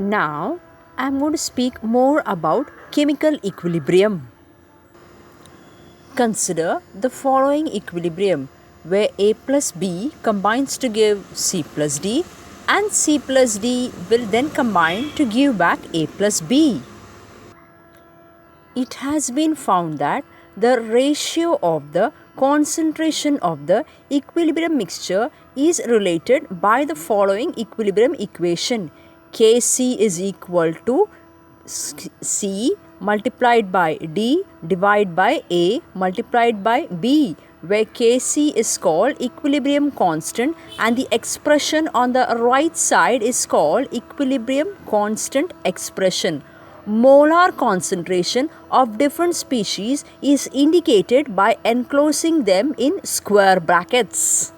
Now, I am going to speak more about chemical equilibrium. Consider the following equilibrium where A plus B combines to give C plus D and C plus D will then combine to give back A plus B. It has been found that the ratio of the concentration of the equilibrium mixture is related by the following equilibrium equation. Kc is equal to C multiplied by D divided by A multiplied by B, where Kc is called equilibrium constant and the expression on the right side is called equilibrium constant expression. Molar concentration of different species is indicated by enclosing them in square brackets.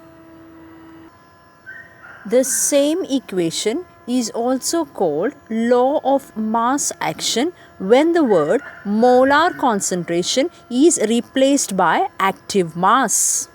The same equation is also called law of mass action when the word molar concentration is replaced by active mass.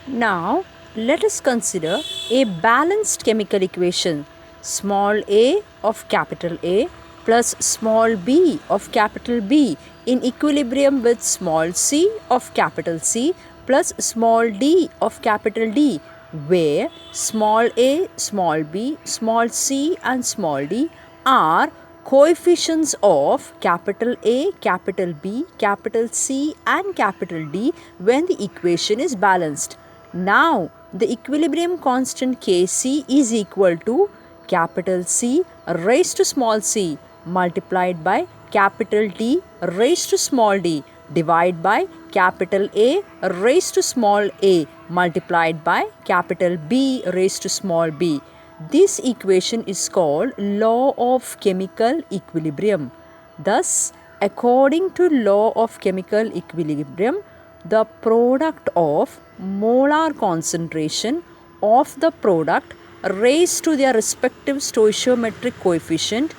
Now, let us consider a balanced chemical equation. Small a of capital A plus small b of capital B in equilibrium with small c of capital C plus small d of capital D, where small a, small b, small c and small d are coefficients of capital A, capital B, capital C and capital D when the equation is balanced. Now, the equilibrium constant Kc is equal to capital C raised to small c multiplied by capital T raised to small d divided by capital A raised to small a multiplied by capital B raised to small b. This equation is called law of chemical equilibrium. Thus, according to law of chemical equilibrium, the product of molar concentration of the product raised to their respective stoichiometric coefficient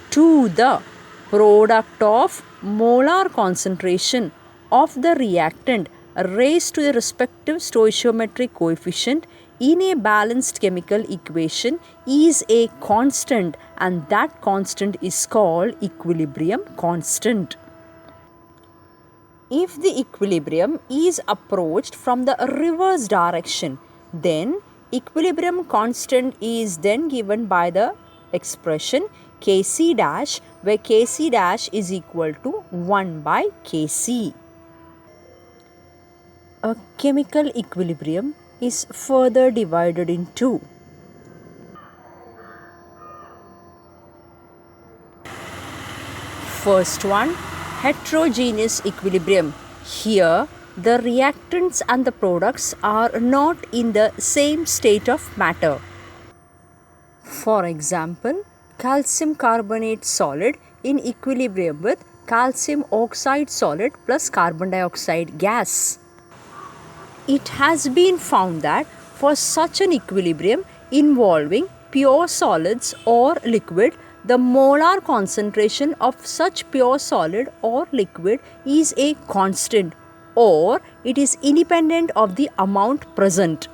to the product of molar concentration of the reactant raised to the respective stoichiometric coefficient in a balanced chemical equation is a constant, and that constant is called equilibrium constant. If the equilibrium is approached from the reverse direction, then equilibrium constant is then given by the expression Kc dash, where Kc dash is equal to 1 by Kc. A chemical equilibrium is further divided in two. First one, heterogeneous equilibrium. Here, the reactants and the products are not in the same state of matter. For example, calcium carbonate solid in equilibrium with calcium oxide solid plus carbon dioxide gas. It has been found that for such an equilibrium involving pure solids or liquid, the molar concentration of such pure solid or liquid is a constant, or it is independent of the amount present.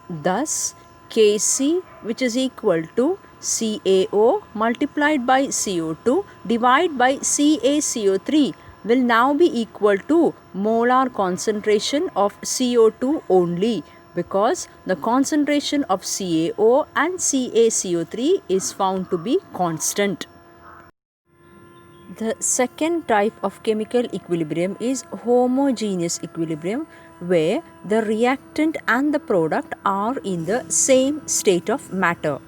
Thus, Kc, which is equal to CaO multiplied by CO2 divided by CaCO3 will now be equal to molar concentration of CO2 only, because the concentration of CaO and CaCO3 is found to be constant. The second type of chemical equilibrium is homogeneous equilibrium, where the reactant and the product are in the same state of matter.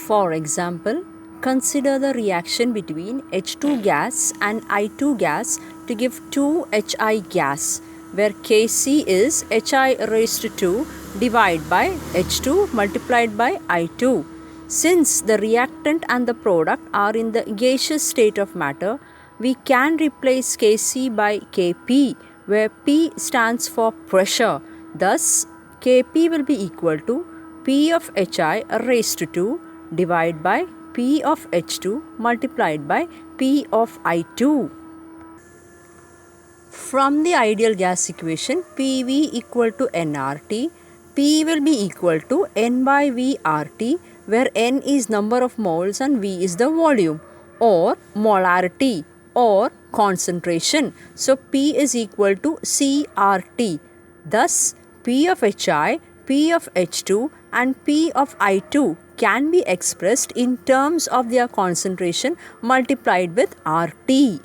For example, consider the reaction between H2 gas and I2 gas to give 2HI gas, where Kc is Hi raised to 2 divided by H2 multiplied by I2. Since the reactant and the product are in the gaseous state of matter, we can replace Kc by Kp, where P stands for pressure. Thus, Kp will be equal to P of Hi raised to 2 divided by P of H2 multiplied by P of I2. From the ideal gas equation, PV equal to nRT, P will be equal to N by V RT, where N is number of moles and V is the volume, or molarity or concentration. So P is equal to CRT. Thus, P of HI, P of H2 and P of I2 can be expressed in terms of their concentration multiplied with RT.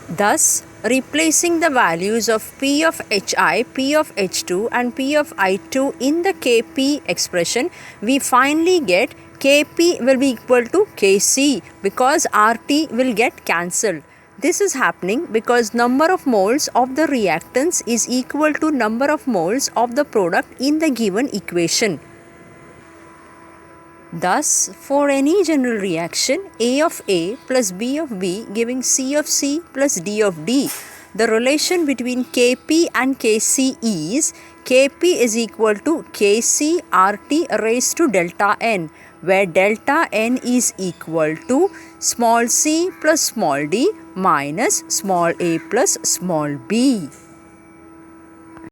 Thus, replacing the values of P of HI, P of H2 and P of I2 in the Kp expression, we finally get Kp will be equal to Kc because RT will get cancelled. This is happening because number of moles of the reactants is equal to number of moles of the product in the given equation. Thus, for any general reaction A of A plus B of B giving C of C plus D of D, the relation between Kp and Kc is Kp is equal to Kc RT raised to delta N, where delta N is equal to small c plus small d minus small a plus small b.